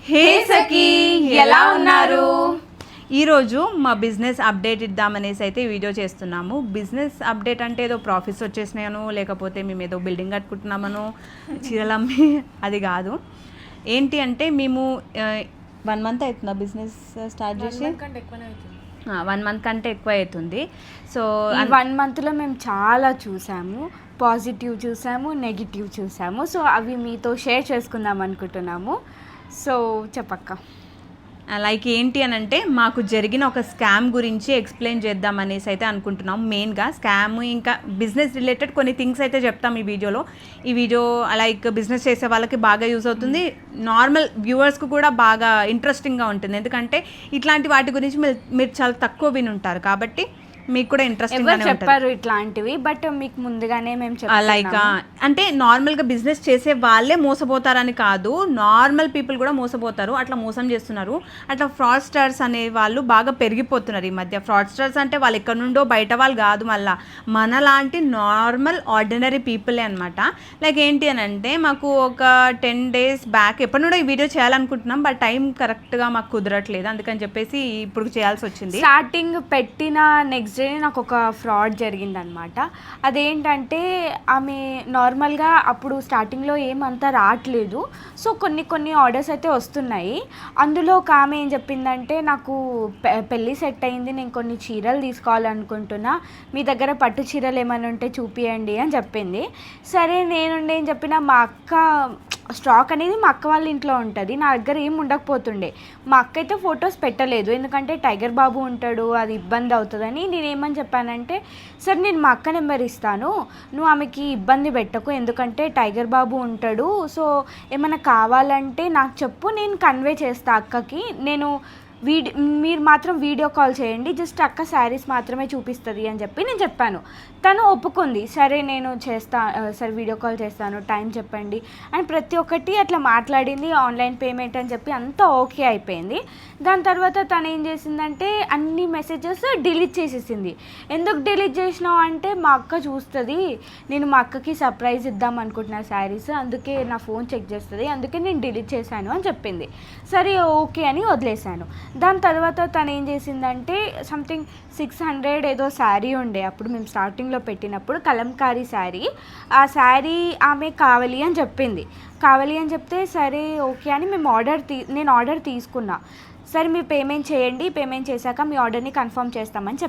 హే సఖీ, ఎలా ఉన్నారు? ఈరోజు మా బిజినెస్ అప్డేట్ ఇద్దామనేసి అయితే ఈ వీడియో చేస్తున్నాము. బిజినెస్ అప్డేట్ అంటే ఏదో ప్రాఫిట్స్ వచ్చేసినాయను, లేకపోతే మేము ఏదో బిల్డింగ్ కట్టుకుంటున్నామనో, చీరలమ్మి అది కాదు. ఏంటి అంటే మేము 1 మంత్ అవుతుందా బిజినెస్ స్టార్ట్ చేసి? 1 మంత్ కంటే ఎక్కువ అవుతుంది. సో 1 మంత్లో మేము చాలా చూసాము, పాజిటివ్ చూసాము, నెగిటివ్ చూసాము. సో అవి మీతో షేర్ చేసుకుందాం అనుకుంటున్నాము. సో చెప్పక్క. లైక్ ఏంటి అని అంటే మాకు జరిగిన ఒక స్కామ్ గురించి ఎక్స్ప్లెయిన్ చేద్దాం అనేసి అయితే అనుకుంటున్నాం. మెయిన్గా స్కామ్, ఇంకా బిజినెస్ రిలేటెడ్ కొన్ని థింగ్స్ అయితే చెప్తాం ఈ వీడియోలో. ఈ వీడియో లైక్ బిజినెస్ చేసే వాళ్ళకి బాగా యూజ్ అవుతుంది, నార్మల్ వ్యూవర్స్కి కూడా బాగా ఇంట్రెస్టింగ్గా ఉంటుంది. ఎందుకంటే ఇట్లాంటి వాటి గురించి మీరు చాలా తక్కువ విని ఉంటారు, కాబట్టి మీకు కూడా ఇంట్రెస్టింగ్ చెప్పారు ఇట్లాంటివి. బట్ మీకు ముందుగానే మేము లైక్ అంటే నార్మల్గా బిజినెస్ చేసే వాళ్ళే మోసపోతారని కాదు, నార్మల్ పీపుల్ కూడా మోసపోతారు. అట్లా మోసం చేస్తున్నారు. అట్లా ఫ్రాడ్స్టర్స్ అనే వాళ్ళు బాగా పెరిగిపోతున్నారు ఈ మధ్య. ఫ్రాడ్స్టర్స్ అంటే వాళ్ళు ఎక్కడి నుండో బయట వాళ్ళు కాదు, మళ్ళీ మనలాంటి నార్మల్ ఆర్డినరీ పీపులే అనమాట. లైక్ ఏంటి అని అంటే మాకు ఒక 10 days బ్యాక్ ఎప్పటి నుండో ఈ వీడియో చేయాలనుకుంటున్నాం, బట్ టైం కరెక్ట్గా మాకు కుదరట్లేదు. అందుకని చెప్పేసి ఇప్పుడు చేయాల్సి వచ్చింది. స్టార్టింగ్ పెట్టిన నెక్స్ట్ డే నాకు ఒక ఫ్రాడ్ జరిగిందనమాట. అదేంటంటే ఆమె నార్మల్గా అప్పుడు స్టార్టింగ్లో ఏమంతా రావట్లేదు. సో కొన్ని ఆర్డర్స్ అయితే వస్తున్నాయి. అందులో ఒక ఆమె ఏం చెప్పిందంటే, నాకు పెళ్ళి సెట్ అయింది, నేను కొన్ని చీరలు తీసుకోవాలనుకుంటున్నా, మీ దగ్గర పట్టు చీరలు ఏమైనా ఉంటే చూపియండి అని చెప్పింది. సరే నేనుండే ఏం చెప్పినా, మా అక్క స్టాక్ అనేది మా అక్క వాళ్ళ ఇంట్లో ఉంటుంది, నా దగ్గర ఏం ఉండకపోతుండే. మా అక్క అయితే ఫొటోస్ పెట్టలేదు, ఎందుకంటే టైగర్ బాబు ఉంటాడు, అది ఇబ్బంది అవుతుందని. నేనేమని చెప్పానంటే, సరే నేను మా అక్క నెంబర్ ఇస్తాను, నువ్వు ఆమెకి ఇబ్బంది పెట్టకు, ఎందుకంటే టైగర్ బాబు ఉంటాడు. సో ఏమైనా కావాలంటే నాకు చెప్పు, నేను కన్వే చేస్తా అక్కకి. మీరు మాత్రం వీడియో కాల్ చేయండి, జస్ట్ అక్క శారీస్ మాత్రమే చూపిస్తుంది అని చెప్పి నేను చెప్పాను. తను ఒప్పుకుంది. సరే నేను సరే వీడియో కాల్ చేస్తాను, టైం చెప్పండి అని ప్రతి ఒక్కటి అట్లా మాట్లాడింది. ఆన్లైన్ పేమెంట్ అని చెప్పి అంతా ఓకే అయిపోయింది. దాని తర్వాత తను ఏం చేసిందంటే అన్ని మెసేజెస్ డిలీట్ చేసేసింది. ఎందుకు డిలీట్ చేసినావు అంటే, మా అక్క చూస్తుంది, నేను మా అక్కకి సర్ప్రైజ్ ఇద్దాం అనుకుంటున్నా శారీస్, అందుకే నా ఫోన్ చెక్ చేస్తుంది, అందుకే నేను డిలీట్ చేశాను అని చెప్పింది. సరే ఓకే అని వదిలేశాను. దాని తర్వాత తను ఏం చేసిందంటే, సంథింగ్ 600 ఏదో శారీ ఉండే అప్పుడు మేము స్టార్టింగ్లో పెట్టినప్పుడు, కలంకారీ శారీ. ఆ శారీ ఆమె కావాలి అని చెప్పింది. కావాలి అని చెప్తే సరే ఓకే అని నేను ఆర్డర్ తీసుకున్నా. సరే మీరు పేమెంట్ చేయండి, పేమెంట్ చేశాక మీ ఆర్డర్ని కన్ఫర్మ్ చేస్తామని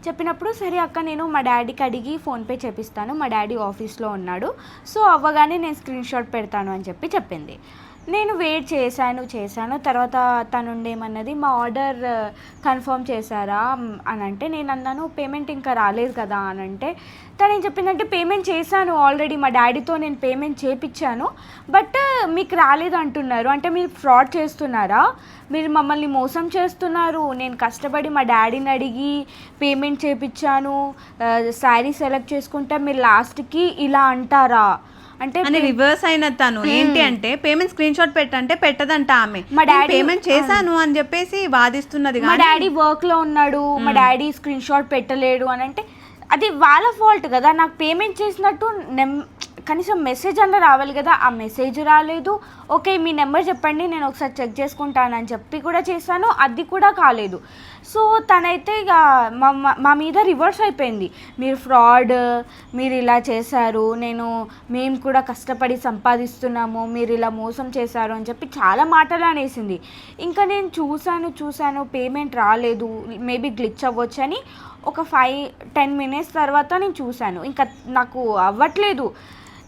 చెప్పినప్పుడు, సరే అక్క నేను మా డాడీకి అడిగి ఫోన్పే చేపిస్తాను, మా డాడీ ఆఫీస్లో ఉన్నాడు, సో అవ్వగానే నేను స్క్రీన్ షాట్ పెడతాను అని చెప్పింది. నేను వెయిట్ చేశాను. తర్వాత తనుండేమన్నది, మా ఆర్డర్ కన్ఫర్మ్ చేశారా అని అంటే, నేను అన్నాను పేమెంట్ ఇంకా రాలేదు కదా అని అంటే, తను ఏం చెప్పిందంటే, పేమెంట్ చేశాను ఆల్రెడీ, మా డాడీతో నేను పేమెంట్ చేయించాను, బట్ మీకు రాలేదు అంటున్నారు, అంటే మీరు ఫ్రాడ్ చేస్తున్నారా, మీరు మమ్మల్ని మోసం చేస్తున్నారు, నేను కష్టపడి మా డాడీని అడిగి పేమెంట్ చేయించాను, శారీ సెలెక్ట్ చేసుకుంటే మీరు లాస్ట్కి ఇలా అంటారా అంటే రివర్స్ అయిన తను ఏంటి అంటే, పేమెంట్ స్క్రీన్ షాట్ పెట్టంటే పెట్టదంట ఆమె. మా డాడీ పేమెంట్ చేశాను అని చెప్పేసి వాదిస్తున్నది. మా డాడీ వర్క్ లో ఉన్నాడు, మా డాడీ స్క్రీన్ షాట్ పెట్టలేడు అని అంటే, అది వాళ్ళ ఫాల్ట్ కదా. నాకు పేమెంట్ చేసినట్టు కనీసం మెసేజ్ అన్న రావాలి కదా, ఆ మెసేజ్ రాలేదు. ఓకే మీ నెంబర్ చెప్పండి, నేను ఒకసారి చెక్ చేసుకుంటానని చెప్పి కూడా చేశాను, అది కూడా కాలేదు. సో తనైతే ఇక మా మీద రివర్స్ అయిపోయింది, మీరు ఫ్రాడ్, మీరు ఇలా చేశారు, మేము కూడా కష్టపడి సంపాదిస్తున్నాము, మీరు ఇలా మోసం చేశారు అని చెప్పి చాలా మాటలు అనేసింది. ఇంకా నేను చూశాను పేమెంట్ రాలేదు, మేబీ గ్లిచ్ అవ్వచ్చు అని ఒక 5-10 minutes తర్వాత నేను చూశాను, ఇంకా నాకు అవ్వట్లేదు.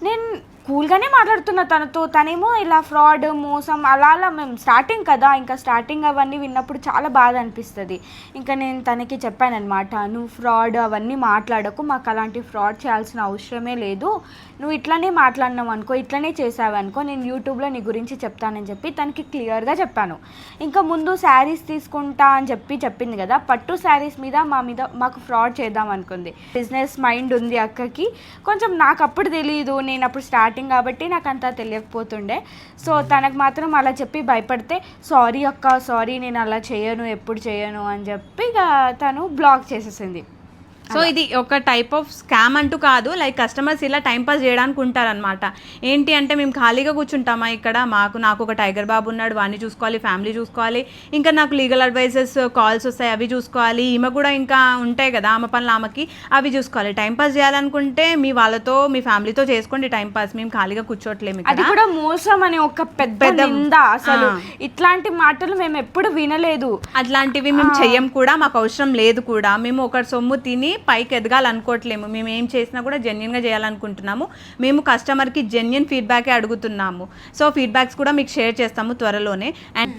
నేను కూల్గానే మాట్లాడుతున్నా తనతో, తనేమో ఇలా ఫ్రాడ్, మోసం అలా మేము స్టార్టింగ్ కదా, ఇంకా స్టార్టింగ్ అవన్నీ విన్నప్పుడు చాలా బాధ అనిపిస్తుంది. ఇంకా నేను తనకి చెప్పానమాట, నువ్వు ఫ్రాడ్ అవన్నీ మాట్లాడకు, మాకు అలాంటి ఫ్రాడ్ చేయాల్సిన అవసరమే లేదు, నువ్వు ఇట్లనే మాట్లాడినావు అనుకో, ఇట్లనే చేసావనుకో, నేను యూట్యూబ్లో నీ గురించి చెప్తానని చెప్పి తనకి క్లియర్గా చెప్పాను. ఇంకా ముందు శారీస్ తీసుకుంటా అని చెప్పింది కదా, పట్టు శారీస్ మీద మాకు ఫ్రాడ్ చేద్దాం అనుకుంది. బిజినెస్ మైండ్ ఉంది అక్కకి కొంచెం, నాకు అప్పుడు తెలియదు, నేను అప్పుడు స్టార్టింగ్ కాబట్టి నాకు అంతా తెలియకపోతుండే. సో తనకు మాత్రం అలా చెప్పి భయపడితే, సారీ అక్క, సారీ నేను అలా చేయను, ఎప్పుడు చేయను అని చెప్పి ఇక తను బ్లాక్ చేసేసింది. సో ఇది ఒక టైప్ ఆఫ్ స్కామ్ అంటూ కాదు, లైక్ కస్టమర్స్ ఇలా టైంపాస్ చేయడానికి ఉంటారనమాట. ఏంటి అంటే మేము ఖాళీగా కూర్చుంటామా ఇక్కడ, నాకు ఒక టైగర్ బాబు ఉన్నాడు, వాడిని చూసుకోవాలి, ఫ్యామిలీ చూసుకోవాలి, ఇంకా నాకు లీగల్ అడ్వైజర్స్ కాల్స్ వస్తాయి అవి చూసుకోవాలి, ఈమె కూడా ఇంకా ఉంటాయి కదా ఆమె పనులు ఆమెకి, అవి చూసుకోవాలి. టైంపాస్ చేయాలనుకుంటే మీ వాళ్ళతో మీ ఫ్యామిలీతో చేసుకోండి టైంపాస్, మేము ఖాళీగా కూర్చోట్లేము. అది కూడా మోసం అనే ఒక పెద్ద నింద. అసలు ఇట్లాంటి మాటలు మేము ఎప్పుడు వినలేదు, అట్లాంటివి మేము చెయ్యం కూడా, మాకు అవసరం లేదు కూడా. మేము ఒక సొమ్ము తిని పైకి ఎదగాలనుకోవట్లేము, మేము ఏం చేసినా కూడా జెన్యున్గా చేయాలనుకుంటున్నాము. మేము కస్టమర్కి జెన్యున్ ఫీడ్బ్యాకే అడుగుతున్నాము. సో ఫీడ్బ్యాక్స్ కూడా మీకు షేర్ చేస్తాము త్వరలోనే. అండ్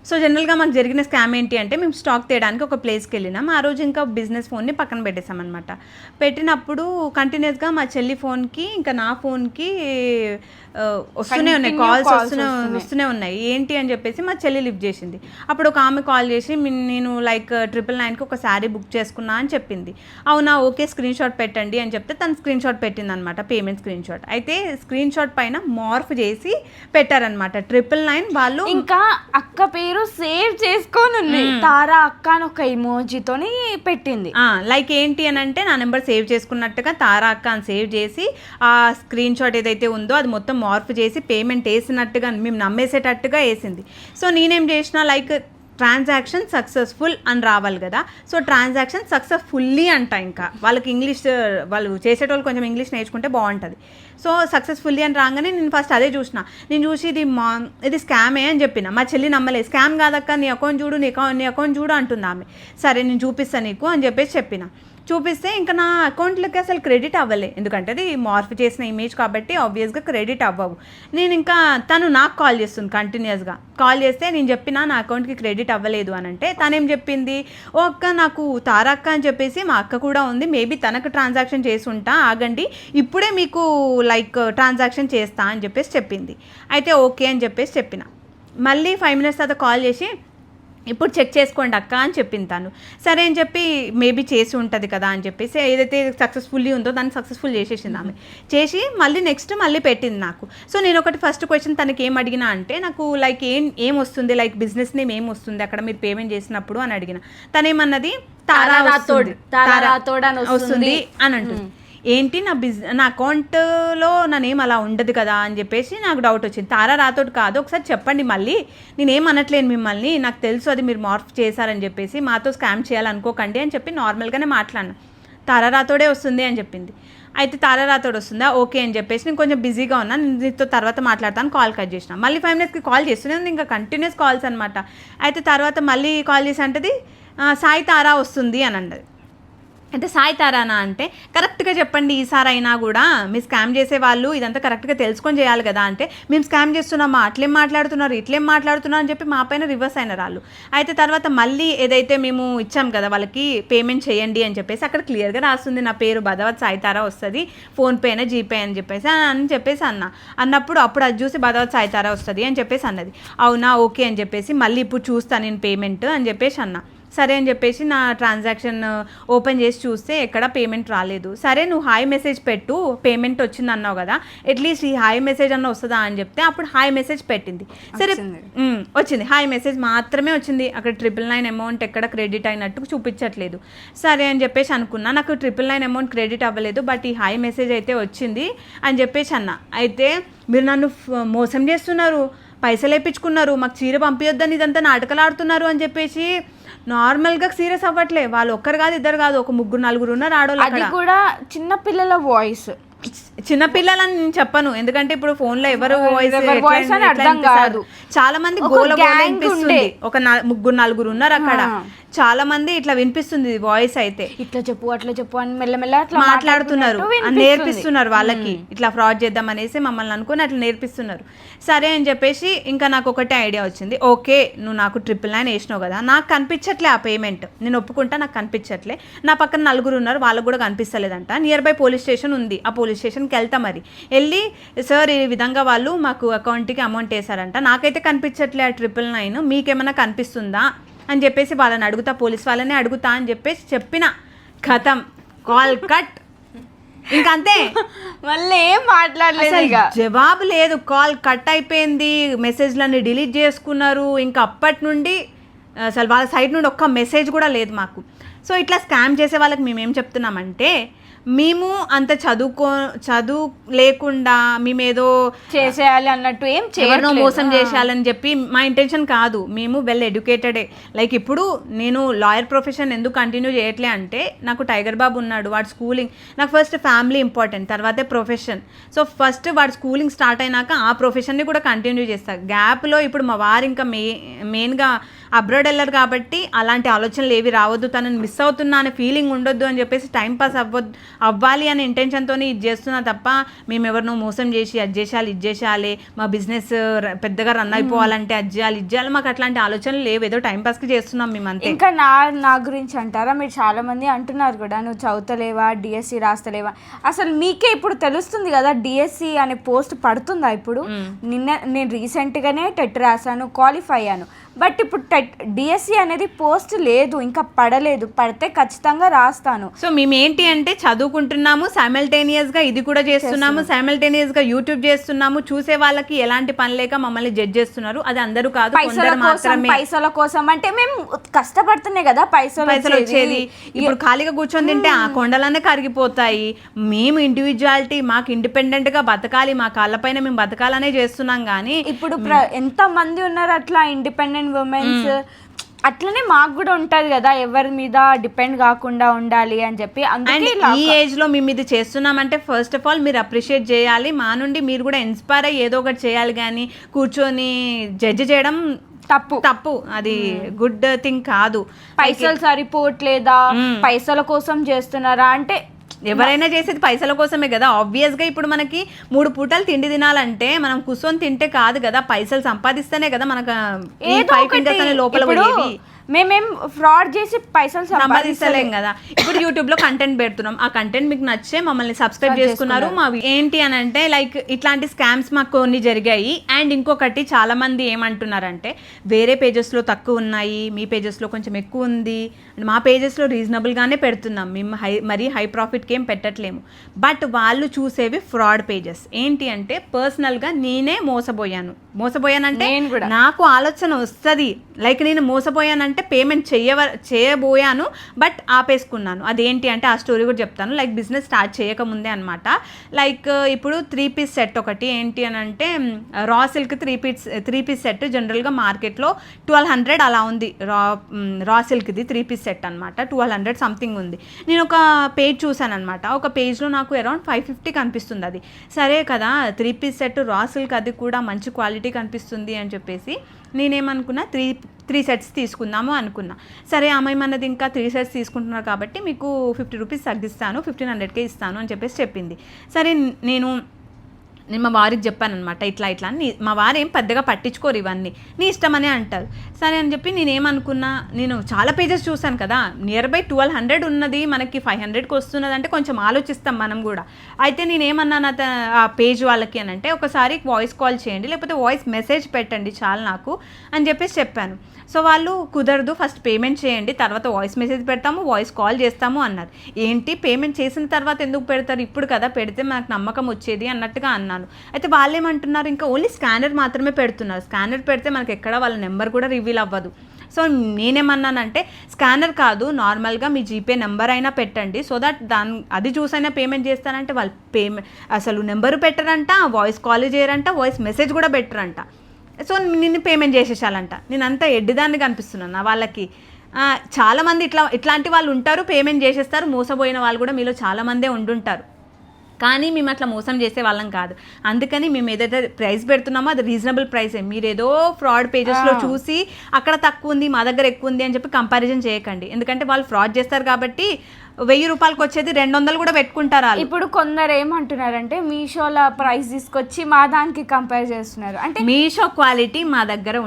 సో జనరల్గా మాకు జరిగిన స్కామ్ ఏంటి అంటే, మేము స్టాక్ తేయడానికి ఒక ప్లేస్కి వెళ్ళినాం. ఆ రోజు ఇంకా బిజినెస్ ఫోన్ని పక్కన పెట్టేసామన్నమాట. పెట్టినప్పుడు కంటిన్యూస్గా మా చెల్లి ఫోన్కి ఇంకా నా ఫోన్కి వస్తూనే ఉన్నాయి కాల్స్, వస్తూనే ఉన్నాయి. ఏంటి అని చెప్పేసి మా చెల్లి లిఫ్ట్ చేసింది. అప్పుడు ఒక ఆమె కాల్ చేసి నేను లైక్ 999కి ఒక శారీ బుక్ చేసుకున్నా అని చెప్పింది. అవునా, ఓకే స్క్రీన్ షాట్ పెట్టండి అని చెప్తే తను స్క్రీన్ షాట్ పెట్టింది అనమాట, పేమెంట్ స్క్రీన్ షాట్. అయితే స్క్రీన్ షాట్ పైన మార్ఫ్ చేసి పెట్టారనమాట 999. వాళ్ళు ఇంకా అక్క పేరు సేవ్ చేసుకొని ఉంది, తారా అక్క అని ఒక ఇమోజీతోని పెట్టింది. లైక్ ఏంటి అని అంటే నా నెంబర్ సేవ్ చేసుకున్నట్టుగా తారా అక్క అని సేవ్ చేసి ఆ స్క్రీన్ షాట్ ఏదైతే ఉందో అది మొత్తం మార్పు చేసి పేమెంట్ వేసినట్టుగా మేము నమ్మేసేటట్టుగా వేసింది. సో నేనేం చేసిన, లైక్ ట్రాన్సాక్షన్ సక్సెస్ఫుల్ అని రావాలి కదా, సో ట్రాన్సాక్షన్ సక్సెస్ఫుల్లీ అంట. ఇంకా వాళ్ళకి ఇంగ్లీష్, వాళ్ళు చేసేటోళ్ళు కొంచెం ఇంగ్లీష్ నేర్చుకుంటే బాగుంటుంది. సో సక్సెస్ఫుల్లీ అని రాగానే నేను ఫస్ట్ అదే చూసిన. నేను చూసి ఇది స్కామే అని చెప్పిన. మా చెల్లి నమ్మలేదు. స్కామ్ కాదక్క, నీ అకౌంట్ చూడు, నీ అకౌంట్ చూడు అంటుంది ఆమె. సరే నేను చూపిస్తాను నీకు అని చెప్పేసి చెప్పిన. చూపిస్తే ఇంకా నా అకౌంట్లోకి అసలు క్రెడిట్ అవ్వలే, ఎందుకంటే అది మార్ఫ్ చేసిన ఇమేజ్ కాబట్టి ఆబ్వియస్గా క్రెడిట్ అవ్వవు. నేను ఇంకా తను నాకు కాల్ చేస్తుంది కంటిన్యూస్గా. కాల్ చేస్తే నేను చెప్పిన నా అకౌంట్కి క్రెడిట్ అవ్వలేదు అని అంటే తనేం చెప్పింది, ఓ అక్క నాకు తారా అక్క అని చెప్పేసి మా అక్క కూడా ఉంది, మేబీ తనకు ట్రాన్సాక్షన్ చేసి ఉంటా, ఆగండి ఇప్పుడే మీకు లైక్ ట్రాన్సాక్షన్ చేస్తా అని చెప్పేసి చెప్పింది. అయితే ఓకే అని చెప్పేసి చెప్పిన. మళ్ళీ 5 minutes తర్వాత కాల్ చేసి ఇప్పుడు చెక్ చేసుకోండి అక్క అని చెప్పింది తను. సరే అని చెప్పి మేబీ చేసి ఉంటుంది కదా అని చెప్పేసి ఏదైతే సక్సెస్ఫుల్లీ ఉందో దాన్ని సక్సెస్ఫుల్ చేసేసింది ఆమె. చేసి మళ్ళీ నెక్స్ట్ మళ్ళీ పెట్టింది నాకు. సో నేను ఒకటి ఫస్ట్ క్వశ్చన్ తనకి ఏం అడిగినా అంటే, నాకు లైక్ ఏం వస్తుంది, లైక్ బిజినెస్ నేమ్ ఏం వస్తుంది అక్కడ మీరు పేమెంట్ చేసినప్పుడు అని అడిగిన. తనేమన్నది తారా వస్తుంది అని అంటుంది. ఏంటి నా అకౌంట్లో నా నేమ్ అలా ఉండదు కదా అని చెప్పేసి నాకు డౌట్ వచ్చింది. తారా రాతోడు కాదు, ఒకసారి చెప్పండి మళ్ళీ, నేనేం అనట్లేను మిమ్మల్ని, నాకు తెలుసు అది మీరు మార్ఫ్ చేశారని చెప్పేసి, మాతో స్కామ్ చేయాలనుకోకండి అని చెప్పి నార్మల్గానే మాట్లాడినా. తారా రాతోడే వస్తుంది అని చెప్పింది. అయితే తారా రాతోడు వస్తుందా, ఓకే అని చెప్పేసి నేను కొంచెం బిజీగా ఉన్నా, నీతో తర్వాత మాట్లాడతాను, కాల్ కట్ చేసిన. మళ్ళీ 5 minutesకి కాల్ చేస్తూనే ఉంది, ఇంకా కంటిన్యూస్ కాల్స్ అనమాట. అయితే తర్వాత మళ్ళీ కాల్ చేసి అంటది సాయి తారా వస్తుంది అని అన్నది. అంటే సాయి తారానా అంటే కరెక్ట్గా చెప్పండి ఈసారి అయినా కూడా, మీ స్కామ్ చేసే వాళ్ళు ఇదంతా కరెక్ట్గా తెలుసుకొని చేయాలి కదా అంటే, మేము స్కామ్ చేస్తున్నామా, అట్లేం మాట్లాడుతున్నారు ఇట్లేం మాట్లాడుతున్నారు అని చెప్పి మా పైన రివర్స్ అయిన వాళ్ళు. అయితే తర్వాత మళ్ళీ ఏదైతే మేము ఇచ్చాం కదా వాళ్ళకి పేమెంట్ చేయండి అని చెప్పేసి అక్కడ క్లియర్గా రాస్తుంది నా పేరు బదవత్ సాయి తారా వస్తుంది, ఫోన్పేనా జీపే అని చెప్పేసి అన్నప్పుడు అప్పుడు అది చూసి బదవత్ సాయి తారా వస్తుంది అని చెప్పేసి అన్నది. అవునా ఓకే అని చెప్పేసి మళ్ళీ ఇప్పుడు చూస్తాను నేను పేమెంట్ అని చెప్పేసి అన్నా. సరే అని చెప్పేసి నా ట్రాన్సాక్షన్ ఓపెన్ చేసి చూస్తే ఎక్కడ పేమెంట్ రాలేదు. సరే నువ్వు హాయ్ మెసేజ్ పెట్టు, పేమెంట్ వచ్చింది అన్నావు కదా, అట్లీస్ట్ ఈ హాయ్ మెసేజ్ అన్న వస్తుందా అని చెప్తే అప్పుడు హాయ్ మెసేజ్ పెట్టింది. సరే వచ్చింది, హాయ్ మెసేజ్ మాత్రమే వచ్చింది, అక్కడ 999 అమౌంట్ ఎక్కడ క్రెడిట్ అయినట్టు చూపించట్లేదు. సరే అని చెప్పేసి అనుకున్నా, నాకు 999 అమౌంట్ క్రెడిట్ అవ్వలేదు, బట్ ఈ హాయ్ మెసేజ్ అయితే వచ్చింది అని చెప్పేసి అన్నా. అయితే మీరు నన్ను మోసం చేస్తున్నారు, పైసలు వేయించుకున్నారు, మాకు చీర పంపించొద్దని ఇదంతా నాటకాలు ఆడుతున్నారు అని చెప్పేసి నార్మల్గా సీరియస్ అవ్వట్లే. వాళ్ళు ఒక్కరు కాదు ఇద్దరు కాదు, ఒక 3-4 ఉన్నారు ఆడోళ్ళు. అది కూడా చిన్న పిల్లల వాయిస్. చిన్నపిల్లలని నేను చెప్పను, ఎందుకంటే ఇప్పుడు ఫోన్ లో ఎవరు వాయిస్ అని అర్థం కాదు. చాలా మంది గోల వినిపిస్తుంది, ఒక 3-4 ఉన్నారు అక్కడ, చాలా మంది ఇట్లా వినిపిస్తుంది వాయిస్. అయితే ఇట్లా చెప్పు అట్లా చెప్పు అని మెల్లమెల్ల మాట్లాడుతున్నారు, నేర్పిస్తున్నారు వాళ్ళకి, ఇట్లా ఫ్రాడ్ చేద్దాం అనేసి మమ్మల్ని అనుకుని అట్లా నేర్పిస్తున్నారు. సరే అని చెప్పేసి ఇంకా నాకు ఒకటే ఐడియా వచ్చింది, ఓకే నువ్వు నాకు 999 వేసినావు కదా, నాకు కనిపించట్లే ఆ పేమెంట్, నేను ఒప్పుకుంటా నాకు కనిపించట్లే, నా పక్కన 4 ఉన్నారు వాళ్ళకు కూడా కనిపిస్తలేదంట. నియర్ బై పోలీస్ స్టేషన్ ఉంది, ఆ పోలీస్ స్టేషన్కి వెళ్తా, మరి వెళ్ళి సార్ ఈ విధంగా వాళ్ళు మాకు అకౌంట్కి అమౌంట్ వేసారంట, నాకైతే కనిపించట్లే ఆ 999, మీకేమైనా కనిపిస్తుందా అని చెప్పేసి వాళ్ళని అడుగుతా, పోలీస్ వాళ్ళని అడుగుతా అని చెప్పేసి చెప్పిన. ఖతం, కాల్ కట్, ఇంకంతే, మళ్ళీ ఏం మాట్లాడలేదు, జవాబు లేదు, కాల్ కట్ అయిపోయింది, మెసేజ్లన్నీ డిలీట్ చేసుకున్నారు. ఇంకా అప్పటి నుండి అసలు వాళ్ళ సైడ్ నుండి ఒక్క మెసేజ్ కూడా లేదు మాకు. సో ఇట్లా స్కామ్ చేసే వాళ్ళకి మేము ఏం చెప్తున్నామంటే, మేము అంత చదువు లేకుండా మేమేదో చేసేయాలి అన్నట్టు ఏం ఎవరినో మోసం చేసేయాలని చెప్పి మా ఇంటెన్షన్ కాదు. మేము వెల్ ఎడ్యుకేటెడే. లైక్ ఇప్పుడు నేను లాయర్ ప్రొఫెషన్ ఎందుకు కంటిన్యూ చేయట్లే అంటే, నాకు టైగర్ బాబు ఉన్నాడు, వాడు స్కూలింగ్, నాకు ఫస్ట్ ఫ్యామిలీ ఇంపార్టెంట్, తర్వాతే ప్రొఫెషన్. సో ఫస్ట్ వాడు స్కూలింగ్ స్టార్ట్ అయినాక ఆ ప్రొఫెషన్ని కూడా కంటిన్యూ చేస్తాను. గ్యాప్లో ఇప్పుడు మా వారు ఇంకా మెయిన్గా అబ్రాడ్ వెళ్ళరు కాబట్టి అలాంటి ఆలోచనలు ఏవి రావద్దు, తనని మిస్ అవుతున్నా అనే ఫీలింగ్ ఉండొద్దు అని చెప్పేసి టైంపాస్ అవ్వాలి అనే ఇంటెన్షన్తో ఇది చేస్తున్నా తప్ప మేము ఎవరినో మోసం చేసి అది చేసేయాలి ఇది చేసేయాలి, మా బిజినెస్ పెద్దగా రన్ అయిపోవాలంటే అది చేయాలి ఇది చేయాలి, మాకు అట్లాంటి ఆలోచనలు లేవు. ఏదో టైంపాస్కి చేస్తున్నాం మేము అంతే. ఇంకా నా గురించి అంటారా, మీరు చాలా మంది అంటున్నారు కూడా నువ్వు చదువుతలేవా, డిఎస్సి రాస్తలేవా. అసలు మీకే ఇప్పుడు తెలుస్తుంది కదా డిఎస్సి అనే పోస్ట్ పడుతుందా ఇప్పుడు? నేను రీసెంట్గానే టెట్ రాశాను, క్వాలిఫై అయ్యాను. బట్ ఇప్పుడు డిఎస్సి అనేది పోస్ట్ లేదు, ఇంకా పడలేదు. పడితే ఖచ్చితంగా రాస్తాను. సో మేము ఏంటి అంటే చదువుకుంటున్నాము, సైమల్టేనియస్గా ఇది కూడా చేస్తున్నాము, సైమల్టేనియస్గా యూట్యూబ్ చేస్తున్నాము. చూసే వాళ్ళకి ఎలాంటి పని లేక మమ్మల్ని జడ్జ్ చేస్తున్నారు. అది అందరూ కాదు, పైసల కోసం అంటే మేము కష్టపడుతున్నాయి కదా పైసలు వచ్చేది. ఇప్పుడు ఖాళీగా కూర్చొని తింటే ఆ కొండలనే కరిగిపోతాయి. మేము ఇండివిజువాలిటీ, మాకు ఇండిపెండెంట్ గా బతకాలి, మా కాళ్ళపైన మేము బతకాలనే చేస్తున్నాం. కానీ ఇప్పుడు ఎంత మంది ఉన్నారు అట్లా ఇండిపెండెంట్ ఉమెన్స్, అట్లనే మాకు కూడా ఉంటది కదా ఎవరి మీద డిపెండ్ కాకుండా ఉండాలి అని చెప్పి. అందుకే ఈ ఏజ్ లో మేము ఇది చేస్తున్నామంటే ఫస్ట్ ఆఫ్ ఆల్ మీరు అప్రిషియేట్ చేయాలి. మా నుండి మీరు కూడా ఇన్స్పైర్ అయ్యి ఏదో ఒకటి చేయాలి. కానీ కూర్చొని జడ్జ్ చేయడం తప్పు, అది గుడ్ థింగ్ కాదు. పైసలు సరిపోవట్లేదా, పైసల కోసం చేస్తున్నారా అంటే ఎవరైనా చేసేది పైసల కోసమే కదా. ఆబ్వియస్ గా ఇప్పుడు మనకి 3 పూటలు తిండి తినాలంటే మనం కూర్చొని తింటే కాదు కదా, పైసలు సంపాదిస్తేనే కదా మనకు లోపల. మేమేం ఫ్రాడ్ చేసి పైసలు సంపాదిస్తలేం కదా. ఇప్పుడు యూట్యూబ్ లో కంటెంట్ పెడుతున్నాం, ఆ కంటెంట్ మీకు నచ్చే మమ్మల్ని సబ్స్క్రైబ్ చేసుకున్నారు. మావి ఏంటి అని అంటే లైక్ ఇట్లాంటి స్కామ్స్ మాకు కొన్ని జరిగాయి. అండ్ ఇంకొకటి చాలా మంది ఏమంటున్నారంటే వేరే పేజెస్ లో తక్కువ ఉన్నాయి, మీ పేజెస్ లో కొంచెం ఎక్కువ ఉంది. మా పేజెస్ లో రీజనబుల్ గానే పెడుతున్నాం, మేము మరీ హై ప్రాఫిట్ కి ఏం పెట్టట్లేము. బట్ వాళ్ళు చూసేవి ఫ్రాడ్ పేజెస్. ఏంటి అంటే పర్సనల్ గా నేనే మోసపోయానంటే నాకు ఆలోచన వస్తుంది, లైక్ నేను మోసపోయానంటే పేమెంట్ చేయబోయాను బట్ ఆపేసుకున్నాను. అదేంటి అంటే ఆ స్టోరీ కూడా చెప్తాను. లైక్ బిజినెస్ స్టార్ట్ చేయకముందే అనమాట. లైక్ ఇప్పుడు 3 పీస్ సెట్ ఒకటి ఏంటి అని అంటే రా సిల్క్ 3 పీస్ సెట్ జనరల్గా మార్కెట్లో 1200 అలా ఉంది. రా సిల్క్ది 3 పీస్ సెట్ అనమాట 1200 సంథింగ్ ఉంది. నేను ఒక పేజ్ చూసాను అనమాట. ఒక పేజ్లో నాకు అరౌండ్ 550 కనిపిస్తుంది. అది సరే కదా 3 పీస్ సెట్ రా సిల్క్, అది కూడా మంచి క్వాలిటీ కనిపిస్తుంది అని చెప్పేసి నేనేమనుకున్నా 3 సెట్స్ తీసుకుందాము అనుకున్నా. సరే అమ్మాయి మనది ఇంకా 3 సెట్స్ తీసుకుంటున్నారు కాబట్టి మీకు 50 రూపీస్ తగ్గిస్తాను, 1500కే ఇస్తాను అని చెప్పేసి చెప్పింది. సరే నేను మా వారికి చెప్పాను అనమాట, ఇట్లా అని. మా వారు ఏం పెద్దగా పట్టించుకోరు, ఇవన్నీ నీ ఇష్టమనే అంటారు. సరే అని చెప్పి నేనేమనుకున్నా, నేను చాలా పేజెస్ చూశాను కదా, నియర్ బై 1200 ఉన్నది మనకి 500కి వస్తున్నది అంటే కొంచెం ఆలోచిస్తాం మనం కూడా. అయితే నేనేమన్నాను ఆ పేజ్ వాళ్ళకి అని అంటే ఒకసారి వాయిస్ కాల్ చేయండి, లేకపోతే వాయిస్ మెసేజ్ పెట్టండి చాలు నాకు అని చెప్పేసి చెప్పాను. సో వాళ్ళు కుదరదు, ఫస్ట్ పేమెంట్ చేయండి, తర్వాత వాయిస్ మెసేజ్ పెడతాము, వాయిస్ కాల్ చేస్తాము అన్నారు. ఏంటి పేమెంట్ చేసిన తర్వాత ఎందుకు పెడతారు, ఇప్పుడు కదా పెడితే మనకు నమ్మకం వచ్చేది అన్నట్టుగా అన్నాను. అయితే వాళ్ళు ఏమంటున్నారు, ఇంకా ఓన్లీ స్కానర్ మాత్రమే పెడుతున్నారు, స్కానర్ పెడితే మనకి ఎక్కడ వాళ్ళ నెంబర్ కూడా రివీల్ అవ్వదు. సో నేనేమన్నానంటే స్కానర్ కాదు, నార్మల్గా మీ జీపే నెంబర్ అయినా పెట్టండి, సో దట్ అది చూసైనా పేమెంట్ చేస్తానంటే వాళ్ళు అసలు నెంబరు పెట్టరంట, వాయిస్ కాల్ చేయరంట, వాయిస్ మెసేజ్ కూడా పెట్టరంట. సో నిన్ను పేమెంట్ చేసేసాలంట. నేను అంతా ఎడ్డిదాన్ని కనిపిస్తున్నాను వాళ్ళకి. చాలామంది ఇట్లాంటి వాళ్ళు ఉంటారు, పేమెంట్ చేసేస్తారు. మోసపోయిన వాళ్ళు కూడా మీలో చాలామందే ఉండుంటారు. కానీ మేము అట్లా మోసం చేసే వాళ్ళం కాదు. అందుకని మేము ఏదైతే ప్రైస్ పెడుతున్నామో అది రీజనబుల్ ప్రైసే. మీరు ఏదో ఫ్రాడ్ పేజెస్లో చూసి అక్కడ తక్కువ ఉంది మా దగ్గర ఎక్కువ ఉంది అని చెప్పి కంపారిజన్ చేయకండి. ఎందుకంటే వాళ్ళు ఫ్రాడ్ చేస్తారు కాబట్టి 1000 రూపాయలకి వచ్చేది 200 కూడా పెట్టుకుంటారు. ఇప్పుడు కొందరు ఏమంటున్నారంటే మీషోలో ప్రైస్ తీసుకొచ్చి మా దానికి కంపేర్ చేస్తున్నారు. అంటే మీషో క్వాలిటీ మా దగ్గర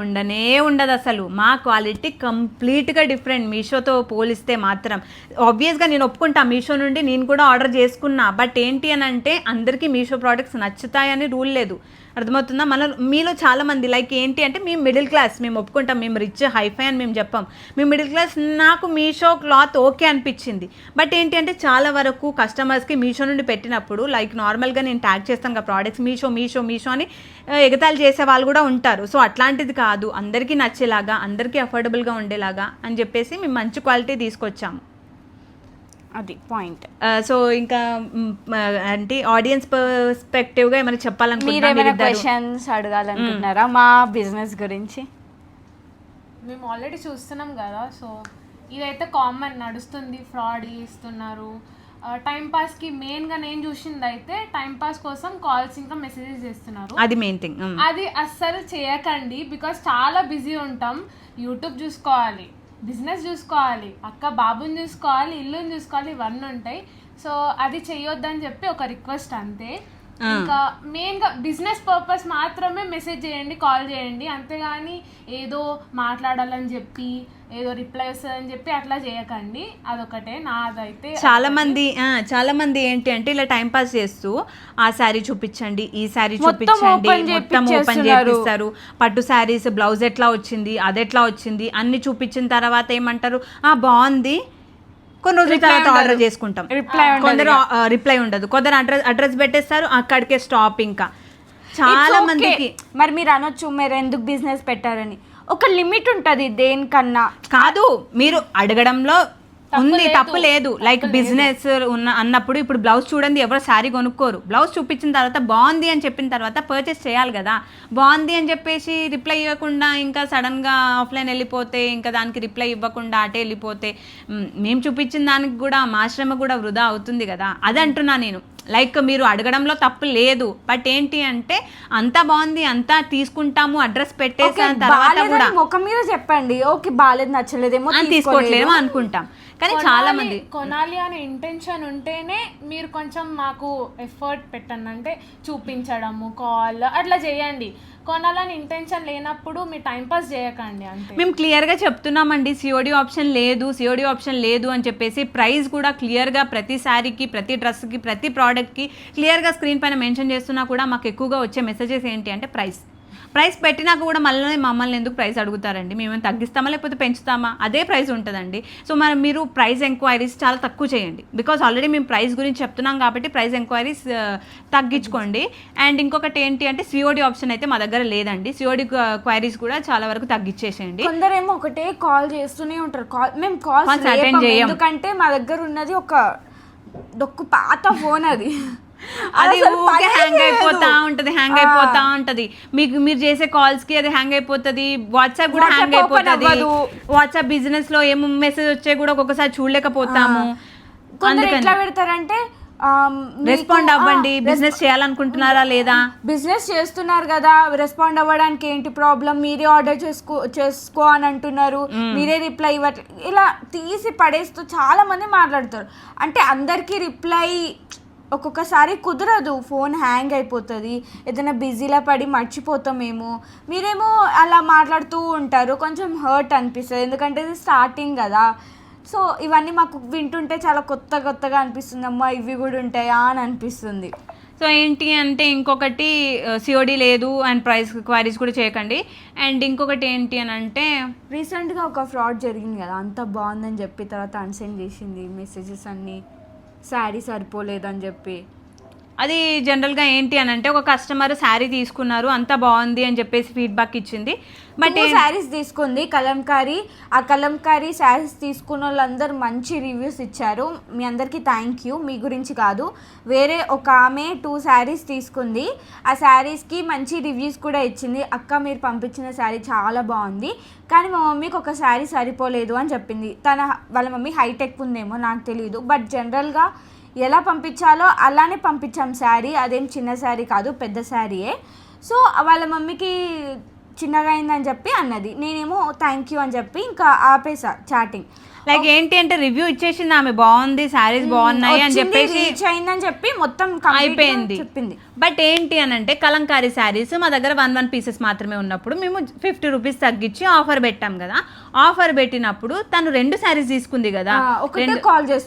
ఉండదు అసలు. మా క్వాలిటీ కంప్లీట్గా డిఫరెంట్ మీషోతో పోలిస్తే మాత్రం. ఆబ్వియస్గా నేను ఒప్పుకుంటా, మీషో నుండి నేను కూడా ఆర్డర్ చేసుకున్నా. బట్ ఏంటి అని అంటే అందరికీ మీషో ప్రోడక్ట్స్ నచ్చుతాయని రూల్ లేదు, అర్థమవుతుందా? మీలో చాలామంది లైక్ ఏంటి అంటే మేము మిడిల్ క్లాస్, మేము ఒప్పుకుంటాం, మేము రిచ్ హైఫై అని మేము చెప్పాం, మేము మిడిల్ క్లాస్. నాకు మీషో క్లాత్ ఓకే అనిపించింది. బట్ ఏంటి అంటే చాలా వరకు కస్టమర్స్కి మీషో నుండి పెట్టినప్పుడు లైక్ నార్మల్గా నేను ట్యాగ్ చేస్తాను కదా ప్రోడక్ట్స్, మీషో అని ఎగతాళి చేసే వాళ్ళు కూడా ఉంటారు. సో అట్లాంటిది కాదు, అందరికీ నచ్చేలాగా, అందరికీ అఫోర్డబుల్గా ఉండేలాగా అని చెప్పేసి మేము మంచి క్వాలిటీ తీసుకొచ్చాము. అది పాయింట్. సో ఇంకా అంటే ఆడియన్స్ పర్స్పెక్టివ్గా ఏమైనా మీరు చెప్పాలనుకుంటున్నారా ఏమైనా మీరిద్దరు? క్వశ్చన్స్ అడగాలనుకుంటున్నారా మా బిజినెస్ గురించి? మేము ఆల్రెడీ చూస్తున్నాం కదా, సో ఇదైతే కామన్ నడుస్తుంది, ఫ్రాడ్ చేస్తున్నారు. టైంపాస్కి మెయిన్గా నేను చూసింది అయితే టైంపాస్ కోసం కాల్స్ ఇంకా మెసేజెస్ చేస్తున్నారు. అది మెయిన్ థింగ్. అది అస్సలు చేయకండి, బికాస్ చాలా బిజీ ఉంటాం. యూట్యూబ్ చూసుకోవాలి, బిజినెస్ చూసుకోవాలి, అక్క బాబుని చూసుకోవాలి, ఇల్లుని చూసుకోవాలి, ఇవన్నీ ఉంటాయి. సో అది చెయ్యొద్దని చెప్పి ఒక రిక్వెస్ట్ అంతే. ఇంకా మెయిన్గా బిజినెస్ పర్పస్ మాత్రమే మెసేజ్ చేయండి, కాల్ చేయండి, అంతేగాని ఏదో మాట్లాడాలని చెప్పి ఏదో రిప్లై వస్తుందని చెప్పి అట్లా చేయకండి. అదొకటే నాదైతే. చాలా మంది ఏంటి అంటే ఇలా టైం పాస్ చేస్తూ ఆ శారీ చూపించండి, ఈ శారీ చూపించండి, మొత్తం ఓపెన్ చేపిస్తారు. పట్టు శారీస్ బ్లౌజ్ ఎట్లా వచ్చింది, అది ఎట్లా వచ్చింది అన్ని చూపించిన తర్వాత ఏమంటారు, బాగుంది, కొన్ని రోజుల తర్వాత ఆర్డర్ చేసుకుంటాం, కొందరు రిప్లై ఉండదు, కొందరు అడ్రస్ పెట్టేస్తారు, అక్కడికే స్టాప్. ఇంకా చాలా మందికి మరి మీరు అనొచ్చు మీరు ఎందుకు బిజినెస్ పెట్టారని. ఒక లిమిట్ ఉంటుంది దేనికన్నా. కాదు, మీరు అడగడంలో ఉంది, తప్పు లేదు. లైక్ బిజినెస్ అన్నప్పుడు ఇప్పుడు బ్లౌజ్ చూడండి, ఎవరు శారీ కొనుక్కోరు. బ్లౌజ్ చూపించిన తర్వాత బాగుంది అని చెప్పిన తర్వాత పర్చేస్ చేయాలి కదా. బాగుంది అని చెప్పేసి రిప్లై ఇవ్వకుండా ఇంకా సడన్గా ఆఫ్లైన్ వెళ్ళిపోతే, ఇంకా దానికి రిప్లై ఇవ్వకుండా అటే వెళ్ళిపోతే మేము చూపించిన దానికి కూడా మా శ్రమ కూడా వృధా అవుతుంది కదా. అది అంటున్నా నేను. లైక్ మీరు అడగడంలో తప్పు లేదు, బట్ ఏంటి అంటే అంతా బాగుంది, అంతా తీసుకుంటాము, అడ్రస్ పెట్టేసిన తర్వాత కూడా ముఖం మీద చెప్పండి, ఓకే బాగాలేదు, నచ్చలేదేమో, తీసుకోవట్లేమో అనుకుంటాం. కానీ చాలా మంది కొనాలి అనే ఇంటెన్షన్ ఉంటేనే మీరు కొంచెం మాకు ఎఫర్ట్ పెట్టండి, అంటే చూపించడము, కాల్ అట్లా చేయండి. కొనాలని ఇంటెన్షన్ లేనప్పుడు మీరు టైంపాస్ చేయకండి అంతే. మేము క్లియర్గా చెప్తున్నామండి, సిఓడి ఆప్షన్ లేదు అని చెప్పేసి. ప్రైస్ కూడా క్లియర్గా ప్రతి శారీకి, ప్రతి డ్రెస్కి, ప్రతి ప్రోడక్ట్కి క్లియర్గా స్క్రీన్ పైన మెన్షన్ చేస్తున్నా కూడా మాకు ఎక్కువగా వచ్చే మెసేజెస్ ఏంటి అంటే ప్రైస్ పెట్టినాక కూడా మళ్ళీ మమ్మల్ని ఎందుకు ప్రైస్ అడుగుతారండి, మేమేమైనా తగ్గిస్తామా లేకపోతే పెంచుతామా, అదే ప్రైస్ ఉంటుందండి. సో మరి మీరు ప్రైస్ ఎంక్వైరీస్ చాలా తక్కువ చేయండి, బికాజ్ ఆల్రెడీ మేము ప్రైస్ గురించి చెప్తున్నాం కాబట్టి ప్రైస్ ఎంక్వైరీస్ తగ్గించుకోండి. అండ్ ఇంకొకటి ఏంటి అంటే సిఓడి ఆప్షన్ అయితే మా దగ్గర లేదండి, సిఓడి క్వైరీస్ కూడా చాలా వరకు తగ్గించేసేయండి. కొందరేమో ఒకటే కాల్ చేస్తూనే ఉంటారు, మేము కాల్స్ అటెండ్ చేయం, ఎందుకంటే మా దగ్గర ఉన్నది ఒక డొక్కు పాత ఫోన్, అది ఊరికే హ్యాంగ్ అయిపోతా ఉంటది. మీరు చేసే కాల్స్ కి అది హ్యాంగ్ అయిపోతుంది, వాట్సాప్ కూడా హ్యాంగ్ అయిపోతుంది. వాట్సాప్ బిజినెస్ లో ఏం మెసేజ్ వచ్చే కూడా ఒక్కొక్కసారి చూడలేకపోతాము. ఎట్లా పెడతారంటే రెస్పాండ్ అవ్వండి, బిజినెస్ చేయాలనుకుంటున్నారా లేదా, బిజినెస్ చేస్తున్నారు కదా, రెస్పాండ్ అవ్వడానికి ఏంటి ప్రాబ్లం, మీరే ఆర్డర్ చేసుకో అని అంటున్నారు, మీరే రిప్లై ఇవ్వట్లేదు, ఇలా తీసి పడేస్తూ చాలా మంది మాట్లాడతారు. అంటే అందరికీ రిప్లై ఒక్కొక్కసారి కుదరదు, ఫోన్ హ్యాంగ్ అయిపోతుంది, ఏదైనా బిజీలో పడి మర్చిపోతామేమో, మీరేమో అలా మాట్లాడుతూ ఉంటారు. కొంచెం హర్ట్ అనిపిస్తుంది, ఎందుకంటే ఇది స్టార్టింగ్ కదా. సో ఇవన్నీ మాకు వింటుంటే చాలా కొత్తగా అనిపిస్తుంది, అమ్మా ఇవి కూడా ఉంటాయా అని అనిపిస్తుంది. సో ఏంటి అంటే ఇంకొకటి సిఓడి లేదు అండ్ ప్రైస్ క్వైరీస్ కూడా చేయకండి. అండ్ ఇంకొకటి ఏంటి అని అంటే రీసెంట్గా ఒక ఫ్రాడ్ జరిగింది కదా, అంత బాగుందని చెప్పి తర్వాత అన్సెండ్ చేసింది మెసేజెస్ అన్నీ, శారీ సరిపోలేదని చెప్పి. అది జనరల్గా ఏంటి అని అంటే ఒక కస్టమర్ శారీ తీసుకున్నారు, అంతా బాగుంది అని చెప్పేసి ఫీడ్బ్యాక్ ఇచ్చింది. బట్ శారీస్ తీసుకుంది కలంకారీ, ఆ కలంకారీ శారీస్ తీసుకున్న వాళ్ళందరూ మంచి రివ్యూస్ ఇచ్చారు. మీ అందరికీ థ్యాంక్ యూ. మీ గురించి కాదు, వేరే ఒక ఆమె 2 శారీస్ తీసుకుంది, ఆ శారీస్కి మంచి రివ్యూస్ కూడా ఇచ్చింది. అక్క మీరు పంపించిన శారీ చాలా బాగుంది, కానీ మా మమ్మీకి ఒక శారీ సరిపోలేదు అని చెప్పింది. వాళ్ళ మమ్మీ హైటెక్ ఉందేమో నాకు తెలియదు, బట్ జనరల్గా ఎలా పంపించాలో అలానే పంపించాం శారీ. అదేం చిన్న శారీ కాదు, పెద్ద శారీయే. సో వాళ్ళ మమ్మీకి చిన్నగా అయిందని చెప్పి అన్నది, నేనేమో థ్యాంక్ యూ అని చెప్పి ఇంకా ఆపేసా చాటింగ్. లైక్ ఏంటి అంటే రివ్యూ ఇచ్చేసింది ఆమె, బాగుంది శారీస్ బాగున్నాయి అని చెప్పేసి అయిందని చెప్పి మొత్తం అయిపోయింది చెప్పింది. బట్ ఏంటి అని అంటే కలంకారీ శారీస్ మా దగ్గర 1 పీసెస్ మాత్రమే ఉన్నప్పుడు మేము 50 రూపీస్ తగ్గించి ఆఫర్ పెట్టాం కదా. ఆఫర్ పెట్టినప్పుడు తను 2 శారీస్ తీసుకుంది కదా,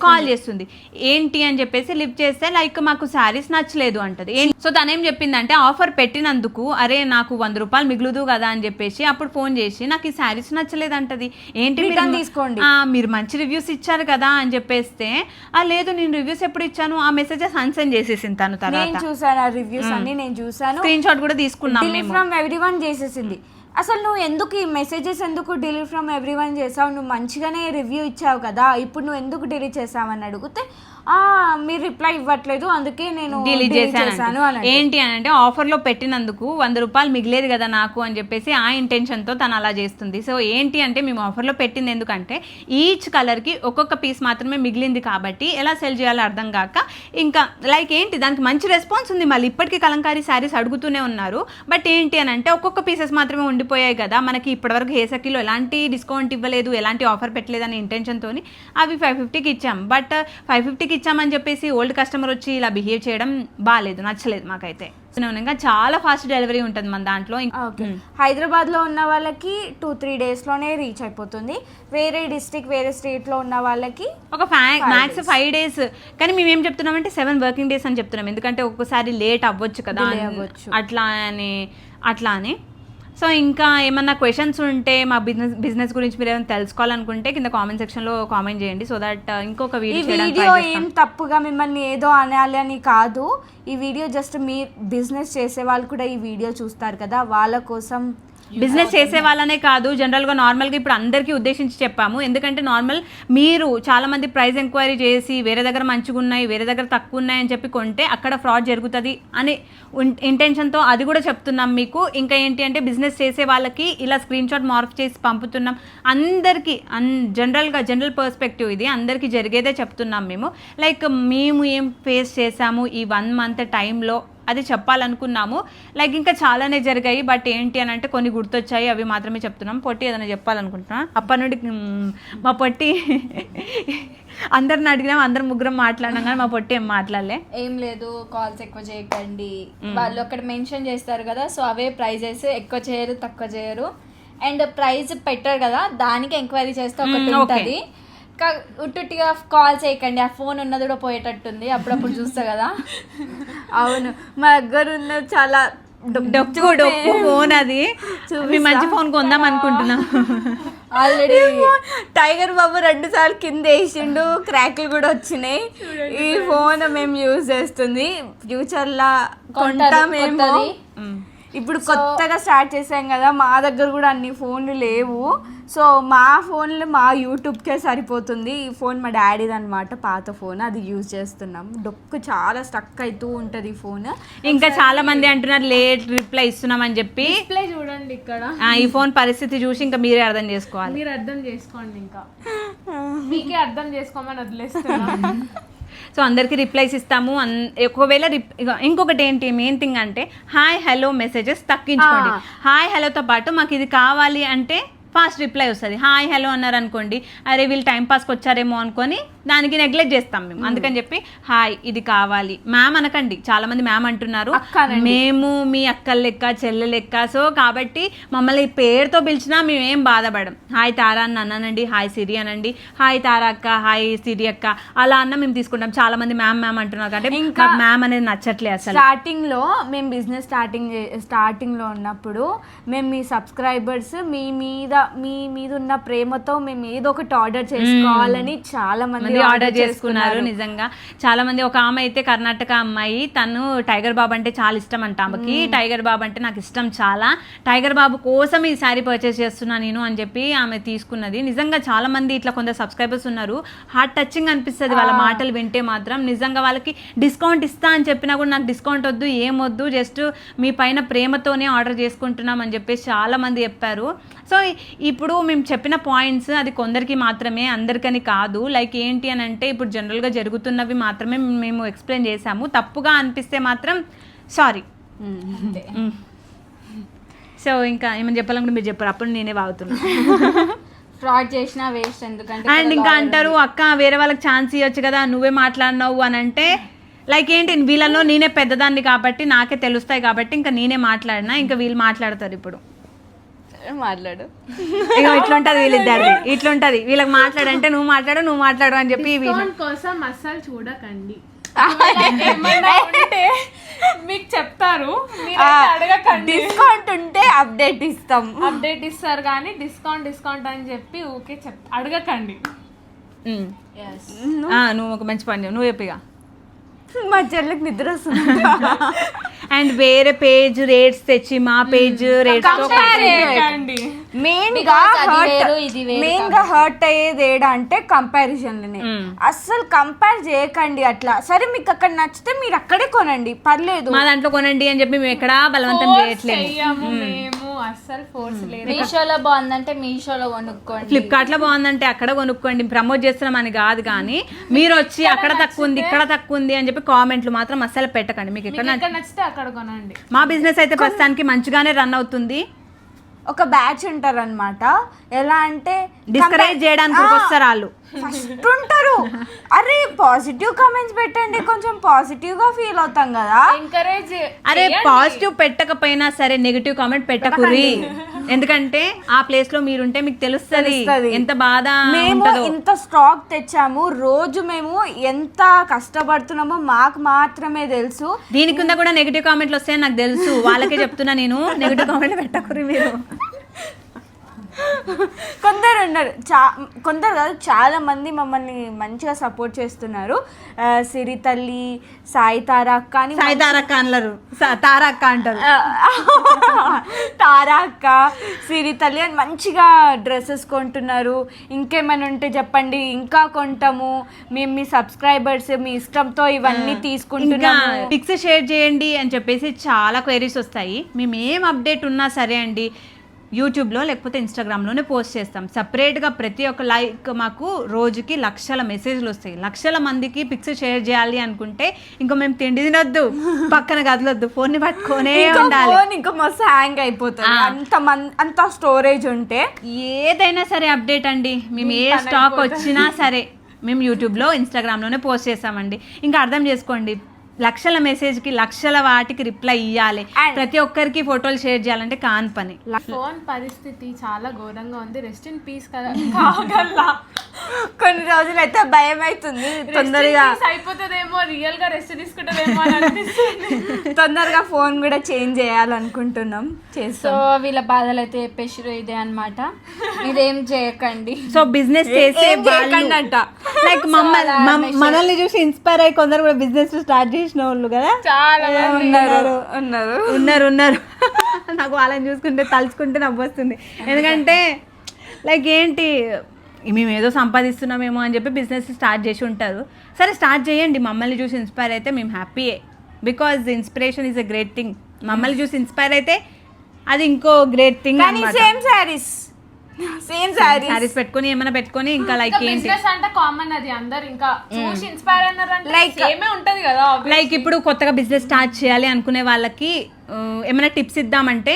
కాల్ చేస్తుంది ఏంటి అని చెప్పేసి లిఫ్ట్ చేస్తే లైక్ మాకు శారీస్ నచ్చలేదు అంటది. సో తనేం చెప్పిందంటే ఆఫర్ పెట్టినందుకు అరే నాకు 100 రూపాయలు మిగులుదు కదా అని చెప్పేసి అప్పుడు ఫోన్ చేసి నాకు ఈ శారీస్ నచ్చలేదు అంటది. ఏంటి తీసుకోండి, మీరు మంచి రివ్యూస్ ఇచ్చారు కదా అని చెప్పేస్తే లేదు నేను రివ్యూస్ ఎప్పుడు ఇచ్చాను, ఆ మెసేజెస్ అన్సెండ్ చేసేసింది తను. తర్వాత చూసాను రివ్యూస్ అన్ని నేను చూసాను, స్క్రీన్ షాట్ కూడా తీసుకున్నాం మేము. ఫ్రమ్ ఎవ్రీవన్ చేసేసింది. అసలు నువ్వు ఎందుకు ఈ మెసేజెస్ ఎందుకు డిలీట్ ఫ్రమ్ ఎవ్రీవన్ చేసావు, నువ్వు మంచిగానే రివ్యూ ఇచ్చావు కదా, ఇప్పుడు నువ్వు ఎందుకు డిలీట్ చేసావని అడిగితే మీరు రిప్లై ఇవ్వట్లేదు అందుకే నేను డిలీట్ చేశాను అని. ఏంటి అని అంటే ఆఫర్లో పెట్టినందుకు 100 రూపాయలు మిగిలేదు కదా నాకు అని చెప్పేసి ఆ ఇంటెన్షన్తో తను అలా చేస్తుంది. సో ఏంటి అంటే మేము ఆఫర్లో పెట్టింది ఎందుకంటే ఈచ్ కలర్కి ఒక్కొక్క పీస్ మాత్రమే మిగిలింది కాబట్టి ఎలా సెల్ చేయాలో అర్థం కాక ఇంకా లైక్ ఏంటి దానికి మంచి రెస్పాన్స్ ఉంది. మళ్ళీ ఇప్పటికీ కలంకారీ శారీస్ అడుగుతూనే ఉన్నారు. బట్ ఏంటి అని అంటే ఒక్కొక్క పీసెస్ మాత్రమే ఉండిపోయాయి కదా, మనకి ఇప్పటివరకు హేసకిలో ఎలాంటి డిస్కౌంట్ ఇవ్వలేదు, ఎలాంటి ఆఫర్ పెట్టలేదు అనే ఇంటెన్షన్తో అవి 550కి ఇచ్చాం. బట్ 550కి ఇచ్చామని చెప్పేసి ఓల్డ్ కస్టమర్ వచ్చి ఇలా బిహేవ్ చేయడం బాగాలేదు, నచ్చలేదు మాకైతే. ఇంకా చాలా ఫాస్ట్ డెలివరీ ఉంటుంది మన దాంట్లో. హైదరాబాద్లో ఉన్న వాళ్ళకి 2-3 డేస్లోనే రీచ్ అయిపోతుంది. వేరే డిస్ట్రిక్ట్ వేరే స్టేట్లో ఉన్న వాళ్ళకి ఒక మ్యాక్స్ 5 డేస్. కానీ మేము ఏం చెప్తున్నామంటే 7 వర్కింగ్ డేస్ అని చెప్తున్నాం. ఎందుకంటే ఒక్కోసారి లేట్ అవ్వచ్చు కదా అట్లా అని. సో ఇంకా ఏమన్నా క్వశ్చన్స్ ఉంటే మా బిజినెస్ గురించి మీరు ఏమైనా తెలుసుకోవాలనుకుంటే కింద కామెంట్ సెక్షన్లో కామెంట్ చేయండి. సో దట్ ఇంకొక వీడియో ఏం తప్పుగా మిమ్మల్ని ఏదో అనాలి అని కాదు. ఈ వీడియో జస్ట్ మీ బిజినెస్ చేసే వాళ్ళు కూడా ఈ వీడియో చూస్తారు కదా, వాళ్ళ కోసం. బిజినెస్ చేసే వాళ్ళనే కాదు, జనరల్గా నార్మల్గా ఇప్పుడు అందరికీ ఉద్దేశించి చెప్పాము. ఎందుకంటే నార్మల్ మీరు చాలామంది ప్రైస్ ఎంక్వైరీ చేసి వేరే దగ్గర మంచిగా ఉన్నాయి వేరే దగ్గర తక్కువ ఉన్నాయని చెప్పి కొంటే అక్కడ ఫ్రాడ్ జరుగుతుంది అనే ఇంటెన్షన్తో అది కూడా చెప్తున్నాం మీకు. ఇంకా ఏంటి అంటే బిజినెస్ చేసే వాళ్ళకి ఇలా స్క్రీన్ షాట్ మార్క్ చేసి పంపుతున్నాం. అందరికీ జనరల్ పర్స్పెక్టివ్ ఇది, అందరికీ జరిగేదే చెప్తున్నాం మేము. లైక్ మేము ఏం ఫేస్ చేసాము ఈ 1 మంత్ టైంలో అది చెప్పాలనుకున్నాము. లైక్ ఇంకా చాలానే జరిగాయి. బట్ ఏంటి అని అంటే కొన్ని గుర్తొచ్చాయి, అవి మాత్రమే చెప్తున్నాం. పొట్టి ఏదైనా చెప్పాలనుకుంటున్నా. అప్పటి నుండి మా పొట్టి అందరిని అడిగినాం, అందరం ముగ్గురం మాట్లాడినాం కానీ మా పొట్టి ఏం మాట్లాడలే. ఏం లేదు, కాల్స్ ఎక్కువ చేయకండి, వాళ్ళు అక్కడ మెన్షన్ చేస్తారు కదా, సో అవే ప్రైజెస్ ఎక్కువ చేయరు తక్కువ చేయరు. అండ్ ప్రైస్ పెట్టారు కదా దానికి ఎంక్వైరీ చేస్తే ఒకటి ఉంటుంది. ఉట్టుగా కాల్ చేయకండి, ఆ ఫోన్ ఉన్నది కూడా పోయేటట్టుంది, అప్పుడప్పుడు చూస్తా కదా. అవును, మా దగ్గర ఉన్న చాలా డొక్కు ఫోన్, అది మంచి ఫోన్ కొందాం అనుకుంటున్నాం. ఆల్రెడీ టైగర్ బాబు 2 సార్లు కింద వేసిండు, క్రాక్లు కూడా వచ్చినాయి. ఈ ఫోన్ మేము యూజ్ చేస్తుంది, ఫ్యూచర్లో కొంటామేమో. ఇప్పుడు కొత్తగా స్టార్ట్ చేసాం కదా, మా దగ్గర కూడా అన్ని ఫోన్లు లేవు. సో మా ఫోన్లు మా యూట్యూబ్కే సరిపోతుంది. ఈ ఫోన్ మా డాడీది అనమాట, పాత ఫోన్, అది యూజ్ చేస్తున్నాం. డొక్కు చాలా స్టక్ అవుతూ ఉంటుంది ఈ ఫోన్. ఇంకా చాలా మంది అంటున్నారు లేట్ రిప్లై ఇస్తున్నాం అని చెప్పి. రిప్లై చూడండి ఇక్కడ, ఈ ఫోన్ పరిస్థితి చూసి ఇంకా మీరే అర్థం చేసుకోవాలి. మీరు అర్థం చేసుకోండి, ఇంకా మీకే అర్థం చేసుకోమని వదిలేస్తున్నాం. సో అందరికీ రిప్లైస్ ఇస్తాము. ఒకవేళ ఇంకొకటి ఏంటి మెయిన్ థింగ్ అంటే హాయ్ హలో మెసేజెస్ తగ్గించుకోండి. హాయ్ హలోతో పాటు మాకు ఇది కావాలి అంటే ఫాస్ట్ రిప్లై వస్తుంది. హాయ్ హలో అన్నారు అనుకోండి, అరే వీళ్ళు టైంపాస్కి వచ్చారేమో అనుకొని దానికి నెగ్లెక్ట్ చేస్తాం మేము. అందుకని చెప్పి హాయ్ ఇది కావాలి మ్యామ్ అనకండి. చాలా మంది మ్యామ్ అంటున్నారు, మేము మీ అక్కల లెక్క చెల్లె లెక్క. సో కాబట్టి మమ్మల్ని పేరుతో పిలిచినా మేమేం బాధపడం. హాయ్ తారా అని అన్నానండి, హాయ్ సిరి అనండి, హాయ్ తారా అక్క, హాయ్ సిరి అక్క అలా అన్న మేము తీసుకుంటాం. చాలా మంది మ్యామ్ మ్యామ్ అంటున్నారు కాబట్టి ఇంకా మ్యామ్ అనేది నచ్చట్లేదు అసలు. స్టార్టింగ్లో మేము బిజినెస్ స్టార్టింగ్లో ఉన్నప్పుడు మేము మీ సబ్స్క్రైబర్స్ మీ మీద ఉన్న ప్రేమతో మేము ఏదో ఒకటి ఆర్డర్ చేసుకోవాలని చాలా మంది ఆర్డర్ చేసుకున్నారు. నిజంగా చాలా మంది. ఒక ఆమె అయితే కర్ణాటక అమ్మాయి, తను టైగర్ బాబు అంటే చాలా ఇష్టం అంట ఆమెకి. టైగర్ బాబు అంటే నాకు ఇష్టం చాలా, టైగర్ బాబు కోసం ఈ శారీ పర్చేస్ చేస్తున్నా నేను అని చెప్పి ఆమె తీసుకున్నది. నిజంగా చాలా మంది ఇట్లా కొందరు సబ్స్క్రైబర్స్ ఉన్నారు, హార్ట్ టచింగ్ అనిపిస్తుంది వాళ్ళ మాటలు వింటే మాత్రం. నిజంగా వాళ్ళకి డిస్కౌంట్ ఇస్తా అని చెప్పినా కూడా నాకు డిస్కౌంట్ వద్దు ఏమొద్దు, జస్ట్ మీ పైన ప్రేమతోనే ఆర్డర్ చేసుకుంటున్నాం అని చెప్పేసి చాలా మంది చెప్పారు. సో ఇప్పుడు మేము చెప్పిన పాయింట్స్ అది కొందరికి మాత్రమే, అందరికని కాదు. లైక్ ఏంటి అని అంటే ఇప్పుడు జనరల్గా జరుగుతున్నవి మాత్రమే మేము ఎక్స్ప్లెయిన్ చేసాము. తప్పుగా అనిపిస్తే మాత్రం సారీ. సో ఇంకా ఏమైనా చెప్పాలనుకుంటే మీరు చెప్పారు, అప్పుడు నేనే వాగుతున్నా. ఫ్రాడ్ చేసినా వేస్ట్, ఎందుకంటే అండ్ ఇంకా అంటారు అక్క వేరే వాళ్ళకి ఛాన్స్ ఇవ్వచ్చు కదా నువ్వే మాట్లాడినావు అని అంటే, లైక్ ఏంటి వీళ్ళలో నేనే పెద్దదాన్ని కాబట్టి నాకే తెలుస్తాయి కాబట్టి ఇంకా నేనే మాట్లాడినా, ఇంకా వీళ్ళు మాట్లాడతారు. ఇప్పుడు మాట్లాడు ఇక ఇట్లుంటది వీళ్ళిద్దరిది, ఇట్లుంటది. వీళ్ళకి మాట్లాడంటే నువ్వు మాట్లాడు అని చెప్పి కోసం అస్సలు చూడకండి. మీకు చెప్తారు, అడగకండి. డిస్కౌంట్ ఉంటే అప్డేట్ ఇస్తారు కానీ డిస్కౌంట్ అని చెప్పి ఊకే అడగకండి. నువ్వు ఒక మంచి పని నువ్వు చెప్పిగా. మా చెల్లికి నిద్ర వస్తుంది. అండ్ వేరే పేజ్ రేట్స్ తెచ్చి మా పేజ్ రేట్స్ తో చేయకండి. మెయిన్ గా Because అది హర్ట్ వేరు, ఇది వేరు మెయిన్ గా హర్ట్ అయ్యేది ఏడా అంటే కంపారిజన్లనే. అస్సలు కంపేర్ చేయకండి అట్లా. సరే మీకు అక్కడ నచ్చితే మీరు అక్కడే కొనండి, పర్లేదు. మా దాంట్లో కొనండి అని చెప్పి మేము ఎక్కడా బలవంతం చేయట్లేదు. చెయ్యము మేము అస్సలు ఫోర్స్ లేదు. మీషోలో బాగుందంటే మీషోలో కొనుక్కోండి, ఫ్లిప్కార్ట్ లో బాగుందంటే అక్కడ కొనుక్కోండి. ప్రమోట్ చేస్తున్నాం అని కాదు, కానీ మీరు వచ్చి అక్కడ తక్కువ ఉంది ఇక్కడ తక్కువ ఉంది అని చెప్పి కామెంట్లు మాత్రం అస్సలు పెట్టకండి. మీకు ఎక్కడ ఎక్కడ నచ్చితే అక్కడ కొనండి. మా బిజినెస్ అయితే ప్రస్తుతానికి మంచిగానే రన్ అవుతుంది. ఒక బ్యాచ్ ఉంటారు అనమాట. ఎలా అంటే డిస్కరేజ్ చేయడానికి వస్తారు వాళ్ళు. ఫస్ట్ ఉంటారు, అరే పాజిటివ్ కామెంట్స్ పెట్టండి, కొంచెం పాజిటివ్ గా ఫీల్ అవుతాం కదా. ఎంకరేజ్ అరే పాజిటివ్ పెట్టకపోయినా సరే నెగిటివ్ కామెంట్ పెట్టకురి. ఎందుకంటే ఆ ప్లేస్ లో మీరుంటే మీకు తెలుస్తది ఎంత బాధ మేము ఉంటుందో. ఇంత స్టాక్ తెచ్చాము, రోజు మేము ఎంత కష్టపడుతున్నామో మాకు మాత్రమే తెలుసు. దీని కింద కూడా నెగిటివ్ కామెంట్లు వస్తాయని నాకు తెలుసు. వాళ్ళకే చెప్తున్నా నేను, నెగిటివ్ కామెంట్ పెట్టకురి మీరు. కొందరు ఉన్నారు, కొందరు కాదు చాలా మంది మమ్మల్ని మంచిగా సపోర్ట్ చేస్తున్నారు. సిరి తల్లి, సాయి తారక్క అని, సాయి తారక్క అనరు, తారక్క అంటారు. తారక్క, సిరి తల్లి అని మంచిగా డ్రెస్సెస్ కొంటున్నారు. ఇంకేమైనా ఉంటే చెప్పండి, ఇంకా కొంటాము. మేము మీ సబ్స్క్రైబర్స్, మీ ఇష్టంతో ఇవన్నీ ఇంకా తీసుకుంటున్నాము. పిక్స్ షేర్ చేయండి అని చెప్పేసి చాలా క్వైరీస్ వస్తాయి. మేము ఏం అప్డేట్ ఉన్నా సరే అండి యూట్యూబ్లో లేకపోతే ఇన్స్టాగ్రామ్లోనే పోస్ట్ చేస్తాం. సపరేట్గా ప్రతి ఒక్క లైక్ మాకు రోజుకి లక్షల మెసేజ్లు వస్తాయి. లక్షల మందికి పిక్స్ షేర్ చేయాలి అనుకుంటే ఇంకా మేము తిండి తినొద్దు, పక్కన గదిలొద్దు, ఫోన్ని పట్టుకొనే ఉండాలి. ఇంకా మస్తు హ్యాంగ్ అయిపోతుంది అంత స్టోరేజ్ ఉంటే. ఏదైనా సరే అప్డేట్ అండి, మేము ఏ స్టాక్ వచ్చినా సరే మేము యూట్యూబ్లో ఇన్స్టాగ్రామ్లోనే పోస్ట్ చేస్తామండి. ఇంకా అర్థం చేసుకోండి, లక్షల మెసేజ్కి లక్షల వాటికి రిప్లై ఇవ్వాలి, ప్రతి ఒక్కరికి ఫోటోలు షేర్ చేయాలంటే కాని పని. ఫోన్ పరిస్థితి చాలా ఘోరంగా ఉంది. రెస్ట్ ఇన్ పీస్ కదా కాగల్లా. కొన్ని రోజులు అయితే భయం అవుతుంది, తొందరగా అయిపోతుందేమో, రియల్ గా రెస్ట్ తీసుకుంటుందేమో అని అనిపిస్తుంది. తొందరగా ఫోన్ కూడా చేంజ్ చేయాలనుకుంటున్నాం, సో చేస్తాం. వీళ్ళ బాధలు అయితే చెప్పేసిరు ఇదే అన్నమాట. ఇదేం చేయకండి. సో బిజినెస్ చేసే అంట లైక్ మనల్ని చూసి ఇన్స్పైర్ అయ్యి కొందరు కూడా బిజినెస్ స్టార్ట్ చేసిన వాళ్ళు కదా చాలా ఉన్నారు. ఉన్నారు నాకు వాళ్ళని చూసుకుంటే తలుచుకుంటే నవ్వొస్తుంది. ఎందుకంటే లైక్ ఏంటి, మేము ఏదో సంపాదిస్తున్నామేమో అని చెప్పి బిజినెస్ స్టార్ట్ చేసి ఉంటారు. సరే స్టార్ట్ చేయండి, మమ్మల్ని చూసి ఇన్స్పైర్ అయితే మేము హ్యాపీయే. Because inspiration is a great thing. మమ్మల్ని చూసి ఇన్స్పైర్ అయితే అది ఇంకో గ్రేట్ థింగ్. సేమ్ శారీస్ పెట్టుకొని ఏమైనా పెట్టుకొని ఇంకా లైక్ ఏంటి, బిజినెస్ అంటే కామన్, అది అందరు ఇంకా చూసి ఇన్స్పైర్ అన్నారంటే Like- సేమే ఉంటది కదా. లైక్ ఇప్పుడు కొత్తగా బిజినెస్ స్టార్ట్ చేయాలి అనుకునే వాళ్ళకి ఏమైనా టిప్స్ ఇద్దామంటే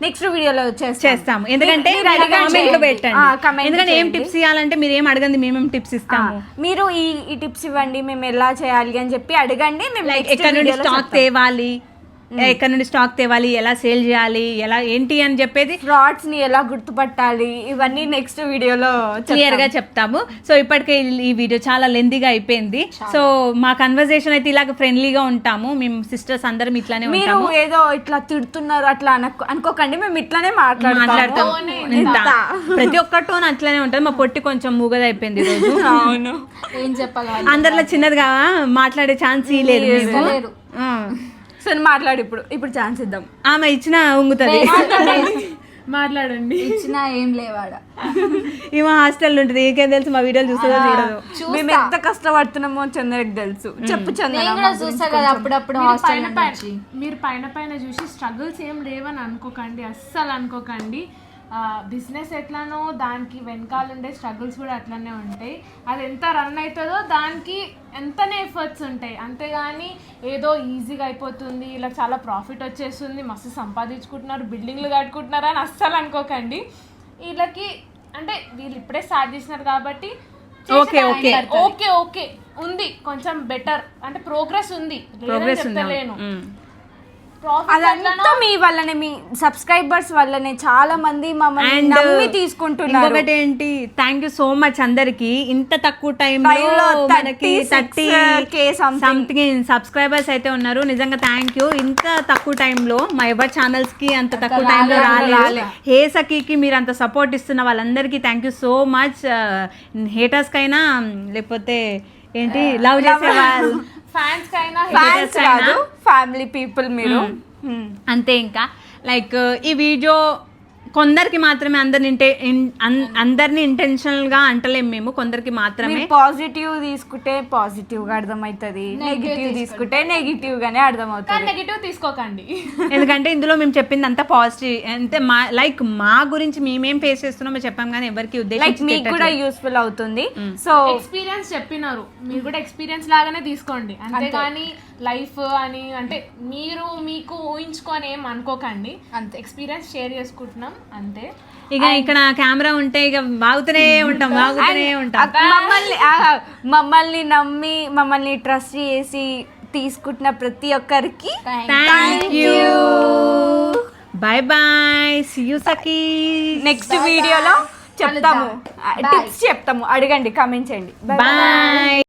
నెక్స్ట్ వీడియోలో చేస్తాము. ఎందుకంటే మీరు అడగండి. కామెంట్లు పెట్టండి. comment ఎందుకంటే ఏం చేయండి. టిప్స్ ఇవ్వాలంటే మీరు ఏం అడగండి, మేమేం టిప్స్ ఇస్తాము. మీరు ఈ టిప్స్ ఇవ్వండి, మేము ఎలా చేయాలి అని చెప్పి అడగండి. మేము లైక్ ఎక్కడ నుండి స్టాక్ తేవాలి, ఎక్కడ నుండి స్టాక్ తేవాలి, ఎలా సేల్ చేయాలి, ఎలా ఏంటి అని చెప్పేది ఫ్రాడ్స్ ని ఎలా గుర్తుపట్టాలి, ఇవన్నీ నెక్స్ట్ వీడియోలో క్లియర్ గా చెప్తాము. సో ఇప్పటికే ఈ వీడియో చాలా లెంతీగా అయిపోయింది. సో మా కన్వర్జేషన్ అయితే ఇలాగ ఫ్రెండ్లీగా ఉంటాము. మేము సిస్టర్స్ అందరం ఇట్లానే మీరు ఉంటాము. ఏదో ఇట్లా తిడుతున్నారు అట్లా అనుకోకండి, మేము ఇట్లానే మాట్లాడతాము. ప్రతి ఒక్కటో అట్లనే ఉంటుంది. మా పొట్టి కొంచెం మూగదైపోయింది ఈరోజు. అవును, ఏం చెప్పాలి, అందరిలో చిన్నదిగా మాట్లాడే ఛాన్స్ లేదు మేము. లేరు. సరే మాట్లాడు, ఇప్పుడు ఛాన్స్ ఇద్దాం. ఆమె ఇచ్చిన ఉంగుతుంది. మాట్లాడండి. ఇచ్చినా ఏం లేవాడ. ఈమె హాస్టల్ ఉంటుంది, ఏకేం తెలుసు, మా వీడియోలు చూస్తుందో చూడదు. మేము ఎంత కష్టపడుతున్నామో చందనకి తెలుసు. చెప్పు చందన. నేను కూడా చూస్తా కదా అప్పుడప్పుడు హాస్టల్ నుంచి. మీరు పైన చూసి స్ట్రగుల్స్ ఏం లేవని అనుకోకండి, అస్సలు అనుకోకండి. బిజినెస్ ఎట్లానో దానికి వెనకాల ఉండే స్ట్రగుల్స్ కూడా అట్లనే ఉంటాయి. అది ఎంత రన్ అవుతుందో దానికి ఎంతనే ఎఫర్ట్స్ ఉంటాయి. అంతేగాని ఏదో ఈజీగా అయిపోతుంది, ఇలా చాలా ప్రాఫిట్ వచ్చేస్తుంది, మస్తు సంపాదించుకుంటున్నారు, బిల్డింగ్లు కట్టుకుంటున్నారు అని అస్సలు అనుకోకండి. వీళ్ళకి అంటే వీళ్ళు ఇప్పుడే స్టార్ట్ చేసినారు కాబట్టి ఓకే ఓకే ఓకే ఓకే ఉంది, కొంచెం బెటర్ అంటే ప్రోగ్రెస్ ఉంది, ప్రోగ్రెస్ చెప్తలేను. అదంతా మీ వల్లనే, మీ సబ్స్క్రైబర్స్ వల్లనే చాలా మంది మమ్మల్ని అండ్ నమ్మి తీసుకుంటున్నారు. ఇంకొకటి ఏంటి, థ్యాంక్ యూ సో మచ్ అందరికి. ఇంత తక్కువ టైంలో మనకి 36K సంథింగ్ సబ్స్క్రైబర్స్ అయితే ఉన్నారు. నిజంగా థ్యాంక్ యూ. ఇంత తక్కువ టైంలో మా ఎవరి ఛానల్స్ కి అంత తక్కువ టైంలో రాలేదు. హే సఖీకి మీరు అంత సపోర్ట్ ఇస్తున్న వాళ్ళందరికీ thank you so much. Haters కైనా లేకపోతే ఏంటి లవ్ చేసే వాళ్ళు ఫ్యాన్స్ కైనా ఫ్యాన్స్ కాదు, ఫ్యామిలీ పీపుల్ మీరు. అంతే. ఇంకా లైక్ ఈ వీడియో కొందరికి మాత్రమే, అందరిని ఇంటెన్షనల్గా అంటలేం మేము, కొందరికి మాత్రమే. పాజిటివ్ తీసుకుంటే పాజిటివ్ గా అర్థమవుతుంది, నెగిటివ్ తీసుకుంటే నెగిటివ్ గానే అర్థమవుతుంది. నెగిటివ్ తీసుకోకండి. ఎందుకంటే ఇందులో మేము చెప్పింది అంతా పాజిటివ్, అంటే మా గురించి మేమేం ఫేస్ చేస్తున్నామో చెప్పాం, కానీ ఎవరికి లైక్ మీకు కూడా యూస్ఫుల్ అవుతుంది. సో ఎక్స్పీరియన్స్ చెప్పినారు, మీరు కూడా ఎక్స్పీరియన్స్ లాగానే తీసుకోండి, అంతేగాని లైఫ్ అని అంటే మీరు మీకు ఊహించుకొని ఏం అనుకోకండి. అంతే, ఎక్స్పీరియన్స్ షేర్ చేసుకుంటున్నాం అంతే. ఇక ఇక్కడ కెమెరా ఉంటే ఇక బాగుతూనే ఉంటాం. మమ్మల్ని నమ్మి మమ్మల్ని ట్రస్ట్ చేసి తీసుకుంటున్న ప్రతి ఒక్కరికి thank you. Bye bye, see you సఖీ. నెక్స్ట్ వీడియోలో చెప్తాము, టిప్స్ చెప్తాము, అడగండి, కామెంట్ చేయండి. బాయ్.